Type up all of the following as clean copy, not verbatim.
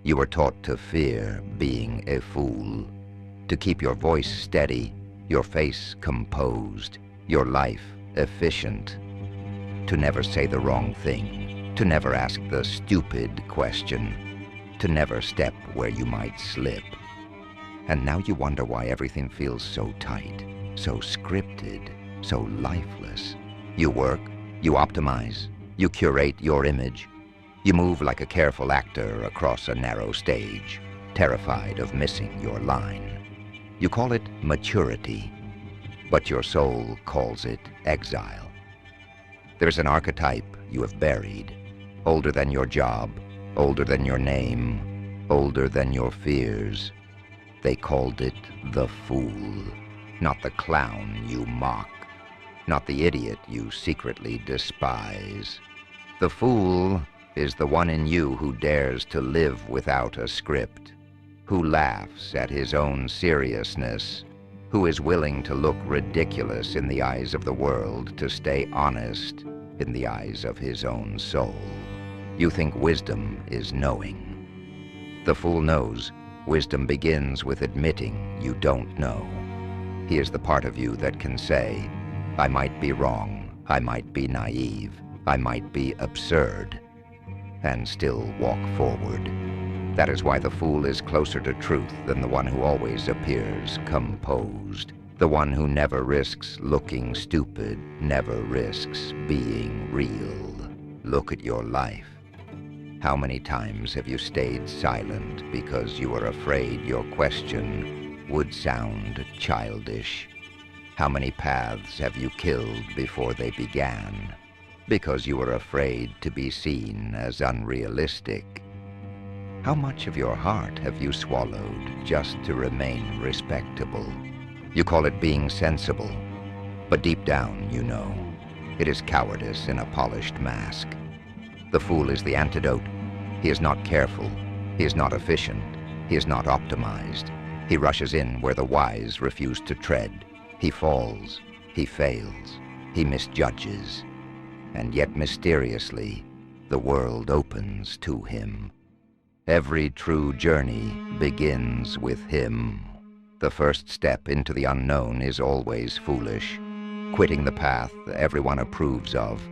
You were taught to fear being a fool, to keep your voice steady, your face composed, your life efficient, to never say the wrong thing, to never ask the stupid question, to never step where you might slip. And now you wonder why everything feels so tight, so scripted, so lifeless. You work, you optimize, you curate your image. You move like a careful actor across a narrow stage, terrified of missing your line. You call it maturity, but your soul calls it exile. There's an archetype you have buried, older than your job, older than your name, older than your fears. They called it the fool, not the clown you mock, not the idiot you secretly despise. The fool is the one in you who dares to live without a script, who laughs at his own seriousness, who is willing to look ridiculous in the eyes of the world to stay honest in the eyes of his own soul. You think wisdom is knowing. The fool knows wisdom begins with admitting you don't know. He is the part of you that can say, I might be wrong, I might be naive, I might be absurd, and still walk forward. That is why the fool is closer to truth than the one who always appears composed, the one who never risks looking stupid, never risks being real. Look at your life. How many times have you stayed silent because you were afraid your question would sound childish? How many paths have you killed before they began because you were afraid to be seen as unrealistic? How much of your heart have you swallowed just to remain respectable? You call it being sensible, but deep down you know it is cowardice in a polished mask. The fool is the antidote. He is not careful, he is not efficient, he is not optimized. He rushes in where the wise refuse to tread. He falls, he fails, he misjudges. And yet mysteriously, the world opens to him. Every true journey begins with him. The first step into the unknown is always foolish. Quitting the path everyone approves of.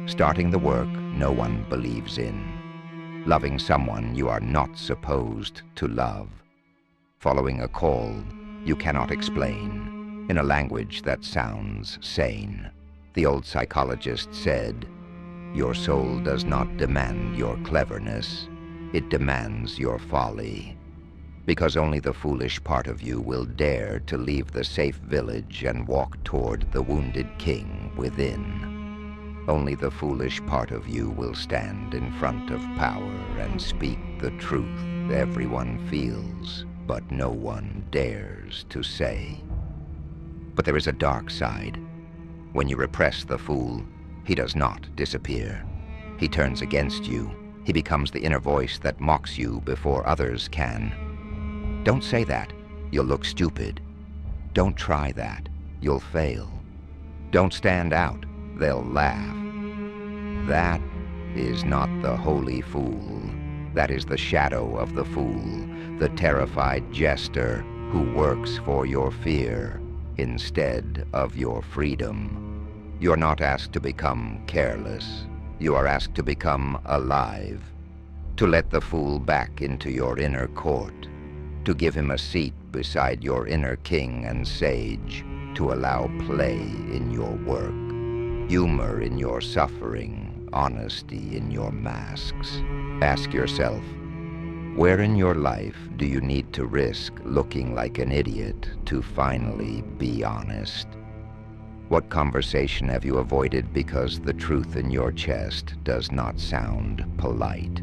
Starting the work no one believes in. Loving someone you are not supposed to love. Following a call you cannot explain in a language that sounds sane. The old psychologist said, your soul does not demand your cleverness, it demands your folly. Because only the foolish part of you will dare to leave the safe village and walk toward the wounded king within. Only the foolish part of you will stand in front of power and speak the truth everyone feels, but no one dares to say. But there is a dark side. When you repress the fool, he does not disappear. He turns against you. He becomes the inner voice that mocks you before others can. Don't say that. You'll look stupid. Don't try that. You'll fail. Don't stand out. They'll laugh. That is not the holy fool. That is the shadow of the fool, the terrified jester who works for your fear instead of your freedom. You are not asked to become careless. You are asked to become alive, to let the fool back into your inner court, to give him a seat beside your inner king and sage, to allow play in your work, humor in your suffering, honesty in your masks. Ask yourself, where in your life do you need to risk looking like an idiot to finally be honest? What conversation have you avoided because the truth in your chest does not sound polite?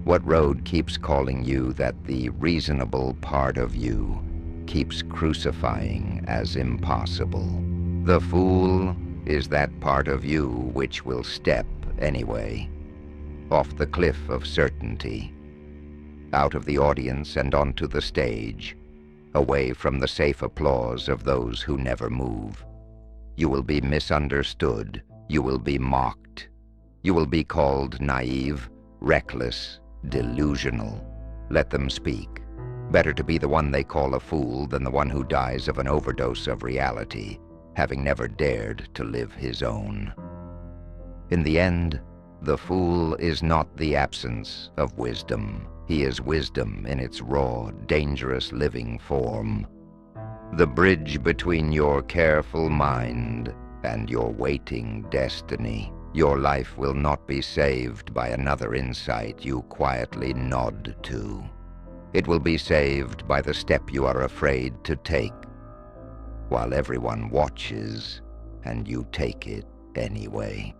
What road keeps calling you that the reasonable part of you keeps crucifying as impossible? The fool is that part of you which will step anyway, off the cliff of certainty, out of the audience and onto the stage, away from the safe applause of those who never move. You will be misunderstood. You will be mocked. You will be called naive, reckless, delusional. Let them speak. Better to be the one they call a fool than the one who dies of an overdose of reality, having never dared to live his own. In the end, the fool is not the absence of wisdom. He is wisdom in its raw, dangerous living form. The bridge between your careful mind and your waiting destiny. Your life will not be saved by another insight you quietly nod to. It will be saved by the step you are afraid to take, while everyone watches and you take it anyway.